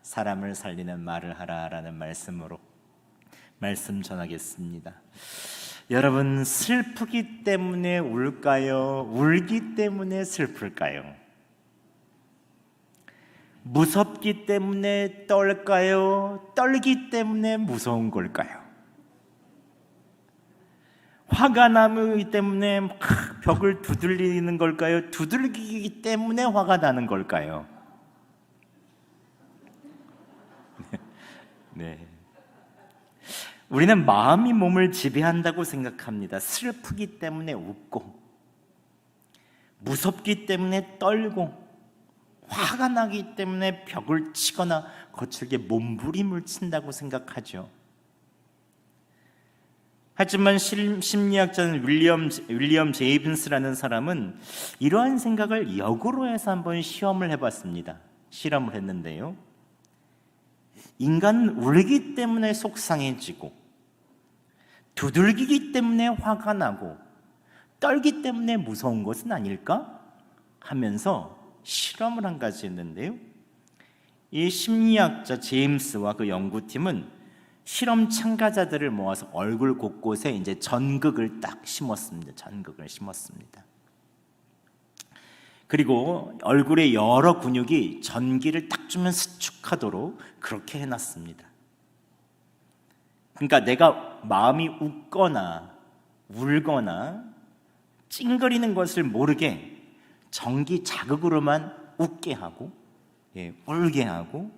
사람을 살리는 말을 하라라는 말씀으로 말씀 전하겠습니다. 여러분, 슬프기 때문에 울까요? 울기 때문에 슬플까요? 무섭기 때문에 떨까요? 떨기 때문에 무서운 걸까요? 화가 나기 때문에 막 벽을 두들리는 걸까요? 두들기기 때문에 화가 나는 걸까요? 네. 우리는 마음이 몸을 지배한다고 생각합니다. 슬프기 때문에 웃고, 무섭기 때문에 떨고, 화가 나기 때문에 벽을 치거나 거칠게 몸부림을 친다고 생각하죠. 하지만 심리학자는 윌리엄 제이븐스라는 사람은 이러한 생각을 역으로 해서 한번 시험을 해봤습니다. 실험을 했는데요, 인간은 울기 때문에 속상해지고, 두들기기 때문에 화가 나고, 떨기 때문에 무서운 것은 아닐까? 하면서 실험을 한 가지 했는데요, 이 심리학자 제임스와 그 연구팀은 실험 참가자들을 모아서 얼굴 곳곳에 이제 전극을 딱 심었습니다. 전극을 심었습니다. 그리고 얼굴의 여러 근육이 전기를 딱 주면 수축하도록 그렇게 해놨습니다. 그러니까 내가 마음이 웃거나 울거나 찡그리는 것을 모르게 전기 자극으로만 웃게 하고, 울게 하고,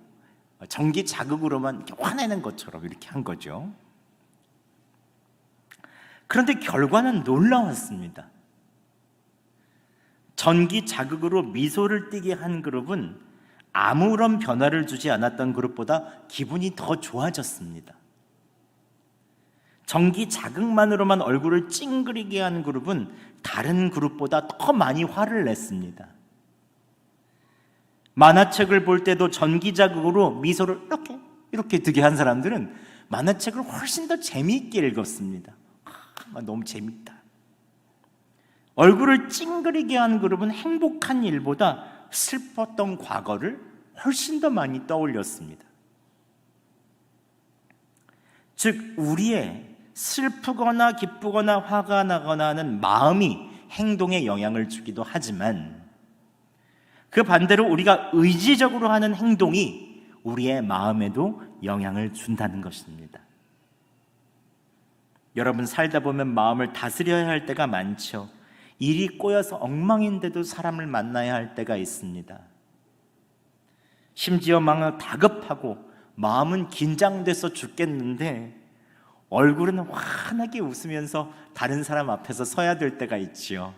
전기 자극으로만 이렇게 화내는 것처럼 이렇게 한 거죠. 그런데 결과는 놀라웠습니다. 전기 자극으로 미소를 띠게 한 그룹은 아무런 변화를 주지 않았던 그룹보다 기분이 더 좋아졌습니다. 전기 자극만으로만 얼굴을 찡그리게 한 그룹은 다른 그룹보다 더 많이 화를 냈습니다. 만화책을 볼 때도 전기 자극으로 미소를 이렇게 뜨게 한 사람들은 만화책을 훨씬 더 재미있게 읽었습니다. 너무 재밌다. 얼굴을 찡그리게 한 그룹은 행복한 일보다 슬펐던 과거를 훨씬 더 많이 떠올렸습니다. 즉, 우리의 슬프거나 기쁘거나 화가 나거나 하는 마음이 행동에 영향을 주기도 하지만, 그 반대로 우리가 의지적으로 하는 행동이 우리의 마음에도 영향을 준다는 것입니다. 여러분, 살다 보면 마음을 다스려야 할 때가 많죠. 일이 꼬여서 엉망인데도 사람을 만나야 할 때가 있습니다. 심지어 막 다급하고 마음은 긴장돼서 죽겠는데 얼굴은 환하게 웃으면서 다른 사람 앞에서 서야 될 때가 있지요.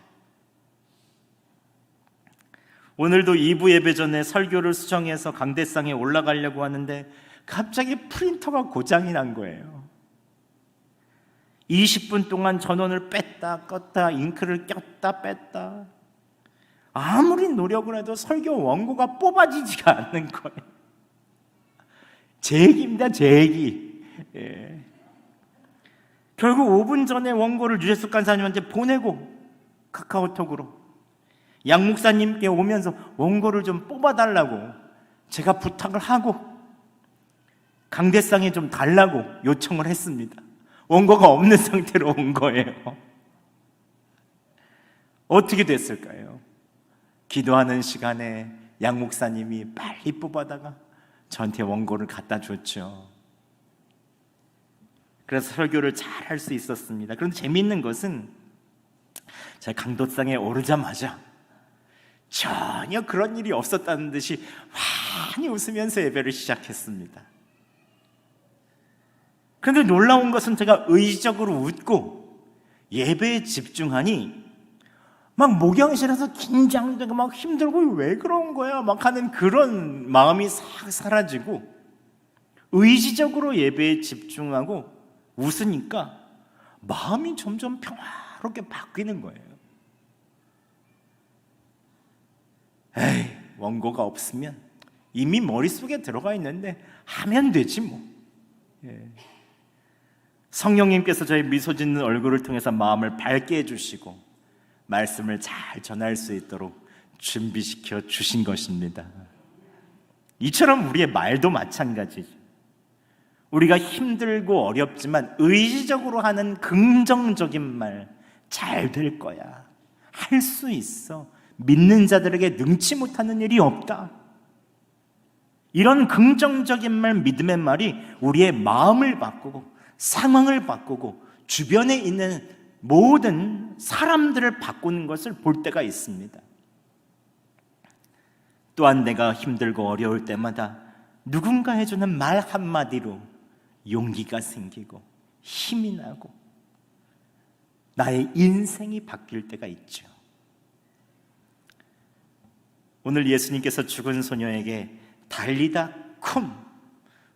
오늘도 2부 예배 전에 설교를 수정해서 강대상에 올라가려고 하는데 갑자기 프린터가 고장이 난 거예요. 20분 동안 전원을 뺐다 껐다, 잉크를 꼈다 뺐다, 아무리 노력을 해도 설교 원고가 뽑아지지가 않는 거예요. 제 얘기입니다, 제 얘기. 결국 5분 전에 원고를 유재숙 간사님한테 보내고, 카카오톡으로 양 목사님께 오면서 원고를 좀 뽑아달라고 제가 부탁을 하고 강대상에 좀 달라고 요청을 했습니다. 원고가 없는 상태로 온 거예요. 어떻게 됐을까요? 기도하는 시간에 양 목사님이 빨리 뽑아다가 저한테 원고를 갖다 줬죠. 그래서 설교를 잘 할 수 있었습니다. 그런데 재미있는 것은 제가 강도상에 오르자마자 전혀 그런 일이 없었다는 듯이 환히 웃으면서 예배를 시작했습니다. 그런데 놀라운 것은 제가 의지적으로 웃고 예배에 집중하니 막 목양실에서 긴장되고 막 힘들고 왜 그런 거야 막 하는 그런 마음이 싹 사라지고 의지적으로 예배에 집중하고 웃으니까 마음이 점점 평화롭게 바뀌는 거예요. 에이, 원고가 없으면 이미 머릿속에 들어가 있는데 하면 되지 뭐. 성령님께서 저의 미소 짓는 얼굴을 통해서 마음을 밝게 해주시고 말씀을 잘 전할 수 있도록 준비시켜 주신 것입니다. 이처럼 우리의 말도 마찬가지죠. 우리가 힘들고 어렵지만 의지적으로 하는 긍정적인 말, 잘 될 거야, 할 수 있어, 믿는 자들에게 능치 못하는 일이 없다, 이런 긍정적인 말, 믿음의 말이 우리의 마음을 바꾸고 상황을 바꾸고 주변에 있는 모든 사람들을 바꾸는 것을 볼 때가 있습니다. 또한 내가 힘들고 어려울 때마다 누군가 해주는 말 한마디로 용기가 생기고 힘이 나고 나의 인생이 바뀔 때가 있죠. 오늘 예수님께서 죽은 소녀에게 달리다 쿰,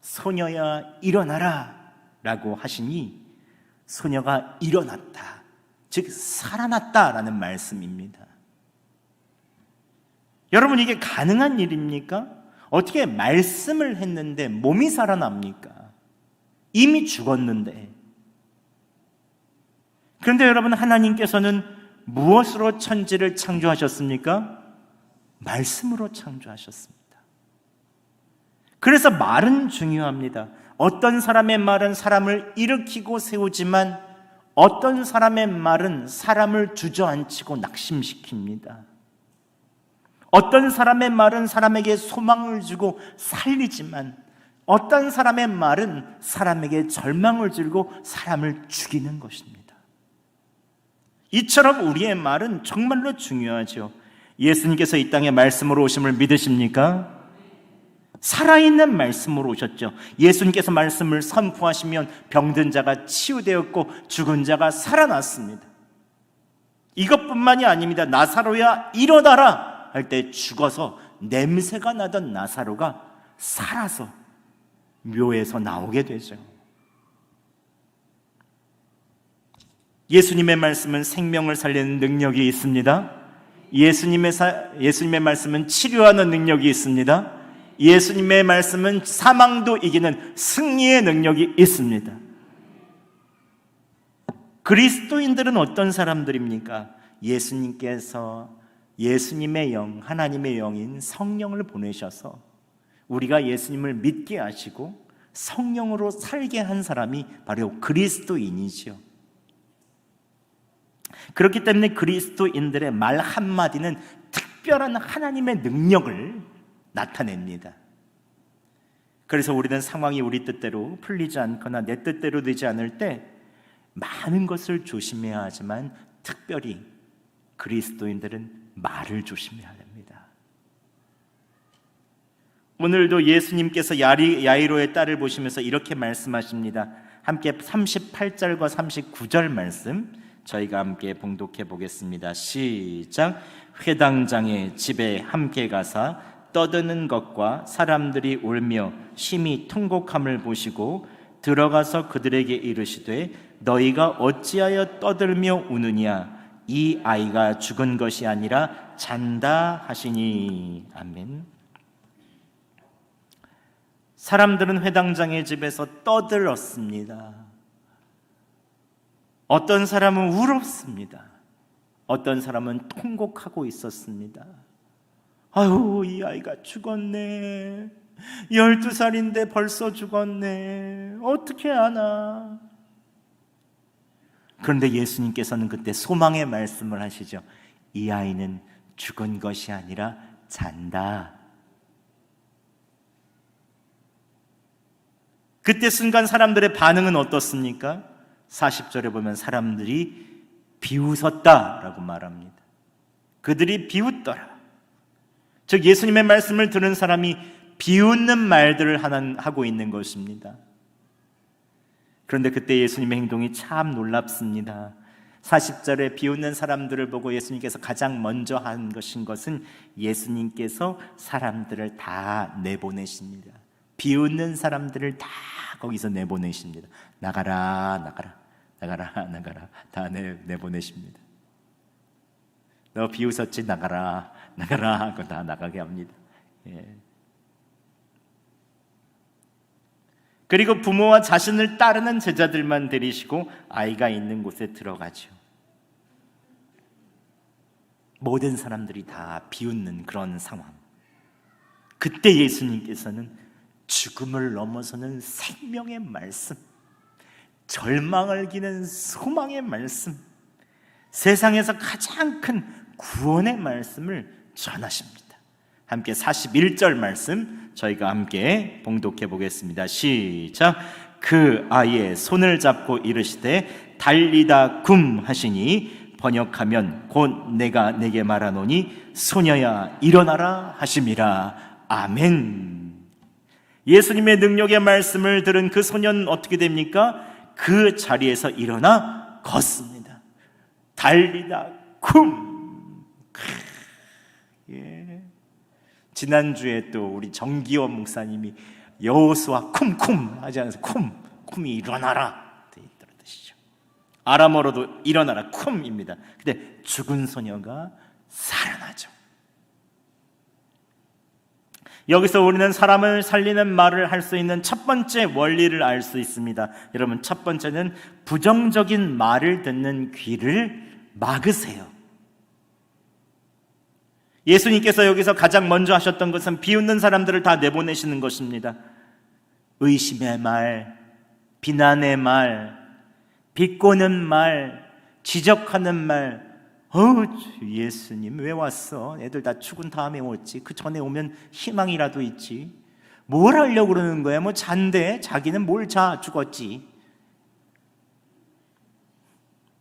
소녀야 일어나라 라고 하시니 소녀가 일어났다, 즉 살아났다라는 말씀입니다. 여러분, 이게 가능한 일입니까? 어떻게 말씀을 했는데 몸이 살아납니까? 이미 죽었는데. 그런데 여러분, 하나님께서는 무엇으로 천지를 창조하셨습니까? 말씀으로 창조하셨습니다. 그래서 말은 중요합니다. 어떤 사람의 말은 사람을 일으키고 세우지만 어떤 사람의 말은 사람을 주저앉히고 낙심시킵니다. 어떤 사람의 말은 사람에게 소망을 주고 살리지만 어떤 사람의 말은 사람에게 절망을 주고 사람을 죽이는 것입니다. 이처럼 우리의 말은 정말로 중요하죠. 예수님께서 이 땅에 말씀으로 오심을 믿으십니까? 살아있는 말씀으로 오셨죠. 예수님께서 말씀을 선포하시면 병든 자가 치유되었고 죽은 자가 살아났습니다. 이것뿐만이 아닙니다. 나사로야 일어나라 할 때 죽어서 냄새가 나던 나사로가 살아서 묘에서 나오게 되죠. 예수님의 말씀은 생명을 살리는 능력이 있습니다. 예수님의 말씀은 치료하는 능력이 있습니다. 예수님의 말씀은 사망도 이기는 승리의 능력이 있습니다. 그리스도인들은 어떤 사람들입니까? 예수님의 영, 하나님의 영인 성령을 보내셔서 우리가 예수님을 믿게 하시고 성령으로 살게 한 사람이 바로 그리스도인이죠. 그렇기 때문에 그리스도인들의 말 한마디는 특별한 하나님의 능력을 나타냅니다. 그래서 우리는 상황이 우리 뜻대로 풀리지 않거나 내 뜻대로 되지 않을 때 많은 것을 조심해야 하지만 특별히 그리스도인들은 말을 조심해야 합니다. 오늘도 예수님께서 야이로의 딸을 보시면서 이렇게 말씀하십니다. 함께 38절과 39절 말씀 저희가 함께 봉독해 보겠습니다. 시작. 회당장의 집에 함께 가사 떠드는 것과 사람들이 울며 심히 통곡함을 보시고 들어가서 그들에게 이르시되 너희가 어찌하여 떠들며 우느냐, 이 아이가 죽은 것이 아니라 잔다 하시니. 아멘. 사람들은 회당장의 집에서 떠들었습니다. 어떤 사람은 울었습니다. 어떤 사람은 통곡하고 있었습니다. 아유, 이 아이가 죽었네. 12살인데 벌써 죽었네. 어떻게 하나. 그런데 예수님께서는 그때 소망의 말씀을 하시죠. 이 아이는 죽은 것이 아니라 잔다. 그때 순간 사람들의 반응은 어떻습니까? 40절에 보면 사람들이 비웃었다라고 말합니다. 그들이 비웃더라. 즉 예수님의 말씀을 들은 사람이 비웃는 말들을 하고 있는 것입니다. 그런데 그때 예수님의 행동이 참 놀랍습니다. 40절에 비웃는 사람들을 보고 예수님께서 가장 먼저 한 것은 예수님께서 사람들을 다 내보내십니다. 비웃는 사람들을 다 거기서 내보내십니다. 나가라, 나가라, 나가라, 나가라. 다 내보내십니다. 너 비웃었지? 나가라, 나가라 하고 다 나가게 합니다. 예. 그리고 부모와 자신을 따르는 제자들만 데리시고 아이가 있는 곳에 들어가죠. 모든 사람들이 다 비웃는 그런 상황. 그때 예수님께서는 죽음을 넘어서는 생명의 말씀, 절망을 기는 소망의 말씀, 세상에서 가장 큰 구원의 말씀을 전하십니다. 함께 41절 말씀 저희가 함께 봉독해 보겠습니다. 시작. 그 아이의 손을 잡고 이르시되 달리다 굼 하시니 번역하면 곧 내가 내게 말하노니 소녀야 일어나라 하심이라. 아멘. 예수님의 능력의 말씀을 들은 그 소녀는 어떻게 됩니까? 그 자리에서 일어나 걷습니다. 달리다 굼. 예. 지난주에 또 우리 정기원 목사님이 여호수아 쿰쿰 하지 않아서 쿰이 일어나라 되어 있다는 뜻이죠. 아람어로도 일어나라 쿰입니다. 근데 죽은 소녀가 살아나죠. 여기서 우리는 사람을 살리는 말을 할 수 있는 첫 번째 원리를 알 수 있습니다. 여러분, 첫 번째는 부정적인 말을 듣는 귀를 막으세요. 예수님께서 여기서 가장 먼저 하셨던 것은 비웃는 사람들을 다 내보내시는 것입니다. 의심의 말, 비난의 말, 비꼬는 말, 지적하는 말. 예수님 왜 왔어? 애들 다 죽은 다음에 오지. 그 전에 오면 희망이라도 있지. 뭘 하려고 그러는 거야? 뭐 잔데 자기는 뭘 자 죽었지.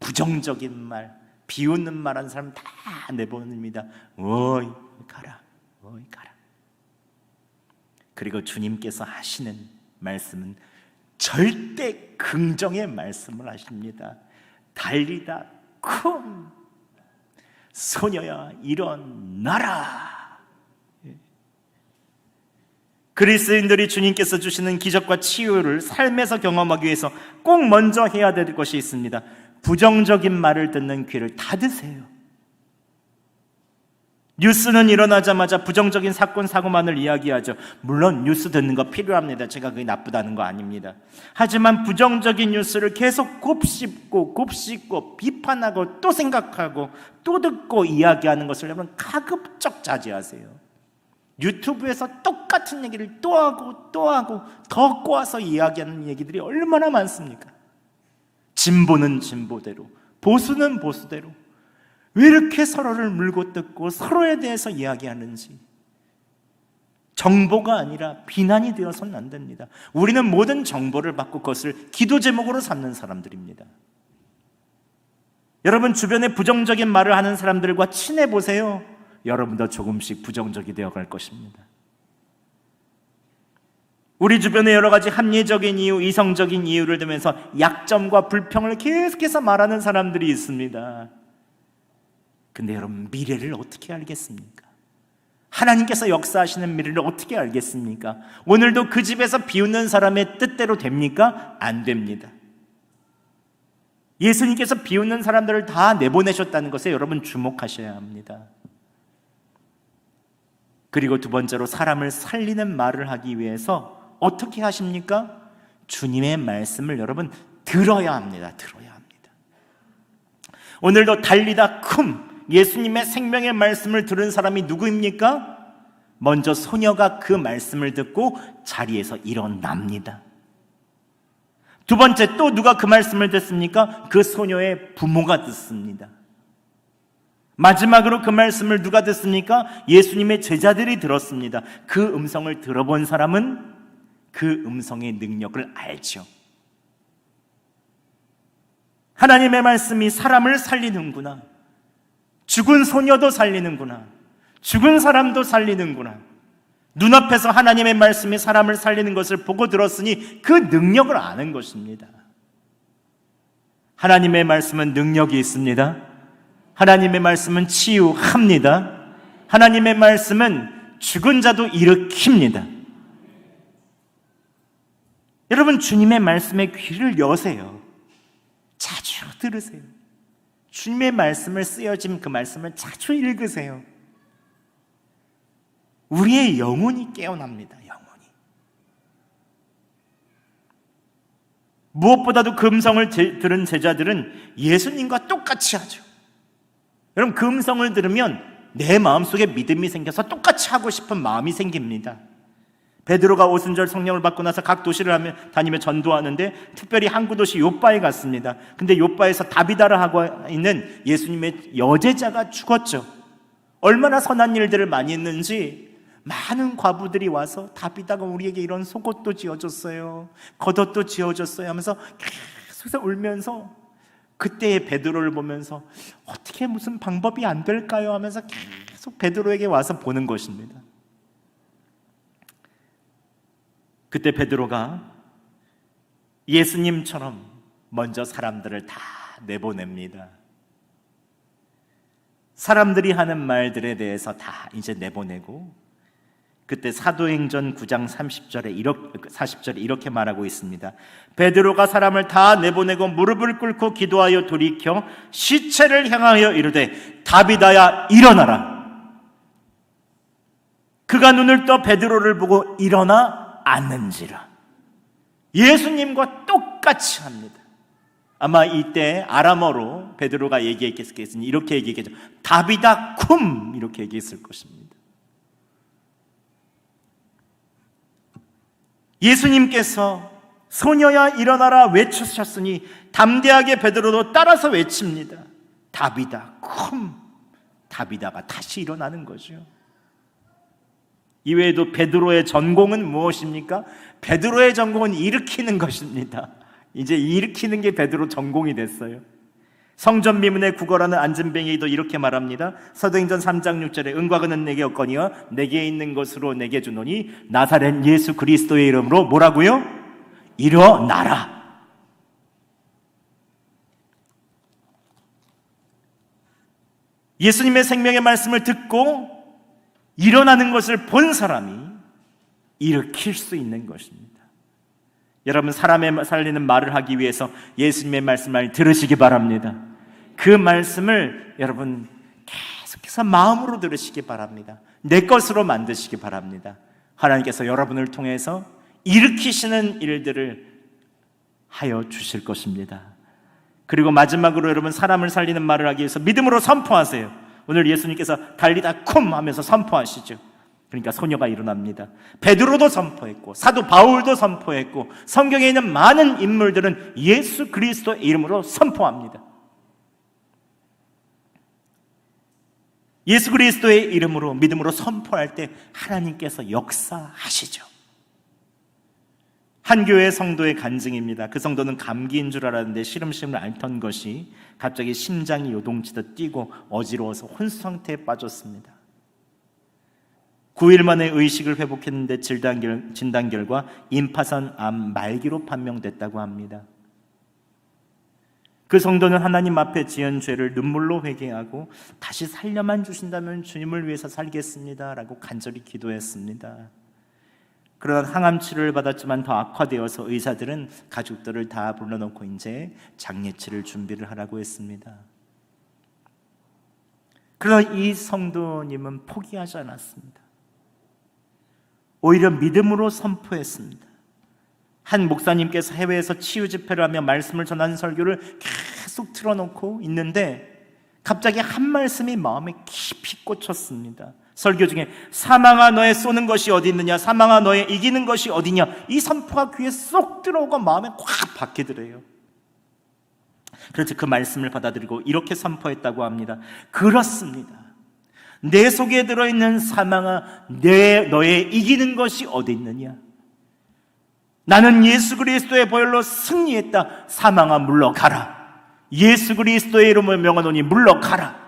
부정적인 말, 비웃는 말 하는 사람 다 내보냅니다. 어이 가라, 어이 가라. 그리고 주님께서 하시는 말씀은 절대 긍정의 말씀을 하십니다. 달리다 쿵, 소녀야 일어나라. 그리스도인들이 주님께서 주시는 기적과 치유를 삶에서 경험하기 위해서 꼭 먼저 해야 될 것이 있습니다. 부정적인 말을 듣는 귀를 닫으세요. 뉴스는 일어나자마자 부정적인 사건, 사고만을 이야기하죠. 물론 뉴스 듣는 거 필요합니다. 제가 그게 나쁘다는 거 아닙니다. 하지만 부정적인 뉴스를 계속 곱씹고 비판하고 또 생각하고 또 듣고 이야기하는 것을 여러분 가급적 자제하세요. 유튜브에서 똑같은 얘기를 또 하고 더 꼬아서 이야기하는 얘기들이 얼마나 많습니까? 진보는 진보대로, 보수는 보수대로 왜 이렇게 서로를 물고 뜯고 서로에 대해서 이야기하는지. 정보가 아니라 비난이 되어서는 안 됩니다. 우리는 모든 정보를 받고 그것을 기도 제목으로 삼는 사람들입니다. 여러분, 주변에 부정적인 말을 하는 사람들과 친해보세요. 여러분도 조금씩 부정적이 되어갈 것입니다. 우리 주변에 여러 가지 합리적인 이유, 이성적인 이유를 들면서 약점과 불평을 계속해서 말하는 사람들이 있습니다. 근데 여러분, 미래를 어떻게 알겠습니까? 하나님께서 역사하시는 미래를 어떻게 알겠습니까? 오늘도 그 집에서 비웃는 사람의 뜻대로 됩니까? 안 됩니다. 예수님께서 비웃는 사람들을 다 내보내셨다는 것에 여러분 주목하셔야 합니다. 그리고 두 번째로 사람을 살리는 말을 하기 위해서 어떻게 하십니까? 주님의 말씀을 여러분 들어야 합니다. 들어야 합니다. 오늘도 달리다 쿰, 예수님의 생명의 말씀을 들은 사람이 누구입니까? 먼저 소녀가 그 말씀을 듣고 자리에서 일어납니다. 두 번째, 또 누가 그 말씀을 듣습니까? 그 소녀의 부모가 듣습니다. 마지막으로 그 말씀을 누가 듣습니까? 예수님의 제자들이 들었습니다. 그 음성을 들어본 사람은 그 음성의 능력을 알죠. 하나님의 말씀이 사람을 살리는구나. 죽은 소녀도 살리는구나. 죽은 사람도 살리는구나. 눈앞에서 하나님의 말씀이 사람을 살리는 것을 보고 들었으니 그 능력을 아는 것입니다. 하나님의 말씀은 능력이 있습니다. 하나님의 말씀은 치유합니다. 하나님의 말씀은 죽은 자도 일으킵니다. 여러분, 주님의 말씀에 귀를 여세요. 자주 들으세요. 주님의 말씀을 쓰여진 그 말씀을 자주 읽으세요. 우리의 영혼이 깨어납니다. 영혼이. 무엇보다도 그 음성을 들은 제자들은 예수님과 똑같이 하죠. 여러분, 그 음성을 들으면 내 마음속에 믿음이 생겨서 똑같이 하고 싶은 마음이 생깁니다. 베드로가 오순절 성령을 받고 나서 각 도시를 다니며 전도하는데 특별히 한 구도시 요빠에 갔습니다. 근데 요빠에서 다비다라 하고 있는 예수님의 여제자가 죽었죠. 얼마나 선한 일들을 많이 했는지 많은 과부들이 와서 다비다가 우리에게 이런 속옷도 지어줬어요, 겉옷도 지어줬어요 하면서 계속 울면서 그때의 베드로를 보면서 어떻게 무슨 방법이 안 될까요 하면서 계속 베드로에게 와서 보는 것입니다. 그때 베드로가 예수님처럼 먼저 사람들을 다 내보냅니다. 사람들이 하는 말들에 대해서 다 이제 내보내고, 그때 사도행전 9장 40절에 이렇게 말하고 있습니다. 베드로가 사람을 다 내보내고 무릎을 꿇고 기도하여 돌이켜 시체를 향하여 이르되 다비다야 일어나라. 그가 눈을 떠 베드로를 보고 일어나 앉는지라. 예수님과 똑같이 합니다. 아마 이때 아람어로 베드로가 얘기했겠으니 이렇게 얘기했겠죠. 다비다 쿰 이렇게 얘기했을 것입니다. 예수님께서 소녀야 일어나라 외치셨으니 담대하게 베드로도 따라서 외칩니다. 다비다 쿰. 다비다가 다시 일어나는 거죠. 이외에도 베드로의 전공은 무엇입니까? 베드로의 전공은 일으키는 것입니다. 이제 일으키는 게 베드로 전공이 됐어요. 성전 미문에 구걸하는 안진뱅이도 이렇게 말합니다. 사도행전 3장 6절에 은과 금은 내게 없거니와 내게 있는 것으로 내게 주노니 나사렛 예수 그리스도의 이름으로 뭐라고요? 일어나라. 예수님의 생명의 말씀을 듣고 일어나는 것을 본 사람이 일으킬 수 있는 것입니다. 여러분, 사람의 살리는 말을 하기 위해서 예수님의 말씀을 들으시기 바랍니다. 그 말씀을 여러분 계속해서 마음으로 들으시기 바랍니다. 내 것으로 만드시기 바랍니다. 하나님께서 여러분을 통해서 일으키시는 일들을 하여 주실 것입니다. 그리고 마지막으로 여러분, 사람을 살리는 말을 하기 위해서 믿음으로 선포하세요. 오늘 예수님께서 달리다 쿰 하면서 선포하시죠. 그러니까 소녀가 일어납니다. 베드로도 선포했고 사도 바울도 선포했고 성경에 있는 많은 인물들은 예수 그리스도의 이름으로 선포합니다. 예수 그리스도의 이름으로 믿음으로 선포할 때 하나님께서 역사하시죠. 한 교회 성도의 간증입니다. 그 성도는 감기인 줄 알았는데 시름시름 앓던 것이 갑자기 심장이 요동치듯 뛰고 어지러워서 혼수 상태에 빠졌습니다. 9일 만에 의식을 회복했는데 진단 결과 임파선 암 말기로 판명됐다고 합니다. 그 성도는 하나님 앞에 지은 죄를 눈물로 회개하고 다시 살려만 주신다면 주님을 위해서 살겠습니다 라고 간절히 기도했습니다. 그러나 항암 치료를 받았지만 더 악화되어서 의사들은 가족들을 다 불러놓고 이제 장례치를 준비를 하라고 했습니다. 그러나 이 성도님은 포기하지 않았습니다. 오히려 믿음으로 선포했습니다. 한 목사님께서 해외에서 치유 집회를 하며 말씀을 전하는 설교를 계속 틀어놓고 있는데 갑자기 한 말씀이 마음에 깊이 꽂혔습니다. 설교 중에 사망아 너의 쏘는 것이 어디 있느냐, 사망아 너의 이기는 것이 어디냐, 이 선포가 귀에 쏙 들어오고 마음에 꽉 박히더래요. 그래서 그 말씀을 받아들이고 이렇게 선포했다고 합니다. 그렇습니다. 내 속에 들어있는 사망아 너의 이기는 것이 어디 있느냐, 나는 예수 그리스도의 보혈로 승리했다. 사망아 물러가라. 예수 그리스도의 이름을 명하노니 물러가라.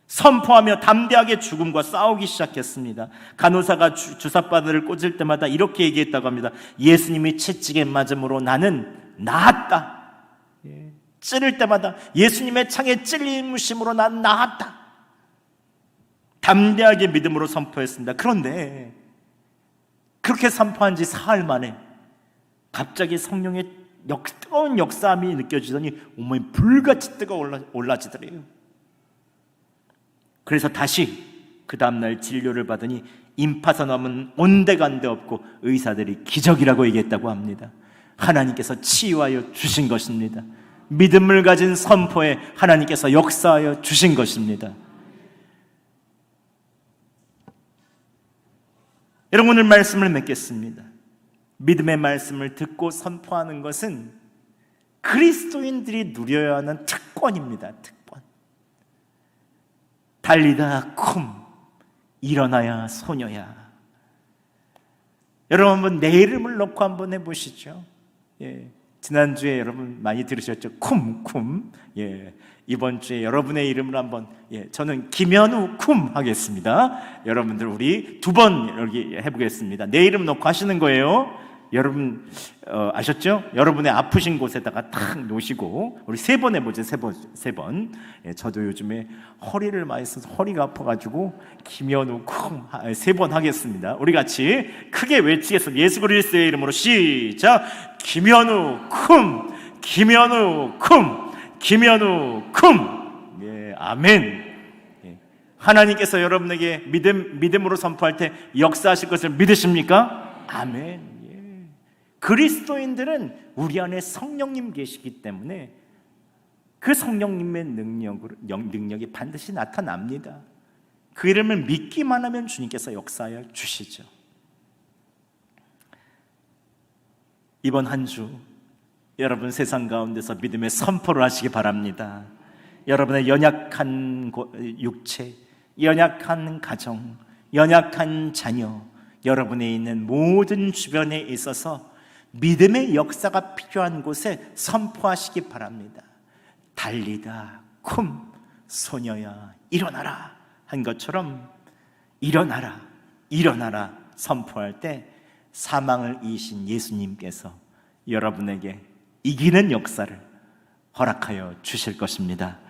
선포하며 담대하게 죽음과 싸우기 시작했습니다. 간호사가 주사바늘을 꽂을 때마다 이렇게 얘기했다고 합니다. 예수님이 채찍에 맞음으로 나는 나았다. 찌를 때마다 예수님의 창에 찔림으심으로 난 나았다. 담대하게 믿음으로 선포했습니다. 그런데 그렇게 선포한 지 사흘 만에 갑자기 성령의 뜨거운 역사함이 느껴지더니 온몸이 불같이 올라지더래요. 그래서 다시 그 다음날 진료를 받으니 임파선암은 온데간데 없고 의사들이 기적이라고 얘기했다고 합니다. 하나님께서 치유하여 주신 것입니다. 믿음을 가진 선포에 하나님께서 역사하여 주신 것입니다. 여러분, 오늘 말씀을 맺겠습니다. 믿음의 말씀을 듣고 선포하는 것은 그리스도인들이 누려야 하는 특권입니다. 특권. 달리다 쿰 일어나야 소녀야. 여러분, 한번 내 이름을 놓고 한번 해보시죠. 지난주에 여러분 많이 들으셨죠? 쿰. 이번 주에 여러분의 이름을 한번, 저는 김현우 쿰 하겠습니다. 여러분들 우리 두 번 여기 해보겠습니다. 내 이름 놓고 하시는 거예요. 여러분 아셨죠? 여러분의 아프신 곳에다가 탁 놓으시고 우리 세 번 해보죠. 세 번. 저도 요즘에 허리를 많이 써서 허리가 아파가지고 김현우 쿰 세 번 하겠습니다. 우리 같이 크게 외치겠습니다. 예수 그리스도의 이름으로 시작. 김현우 쿰, 김현우 쿰, 김현우 쿰. 아멘. 하나님께서 여러분에게 믿음으로 선포할 때 역사하실 것을 믿으십니까? 아멘. 그리스도인들은 우리 안에 성령님 계시기 때문에 그 성령님의 능력이 반드시 나타납니다. 그 이름을 믿기만 하면 주님께서 역사하여 주시죠. 이번 한 주 여러분 세상 가운데서 믿음의 선포를 하시기 바랍니다. 여러분의 연약한 육체, 연약한 가정, 연약한 자녀, 여러분의 있는 모든 주변에 있어서 믿음의 역사가 필요한 곳에 선포하시기 바랍니다. 달리다 쿰 소녀야 일어나라 한 것처럼 일어나라 선포할 때 사망을 이기신 예수님께서 여러분에게 이기는 역사를 허락하여 주실 것입니다.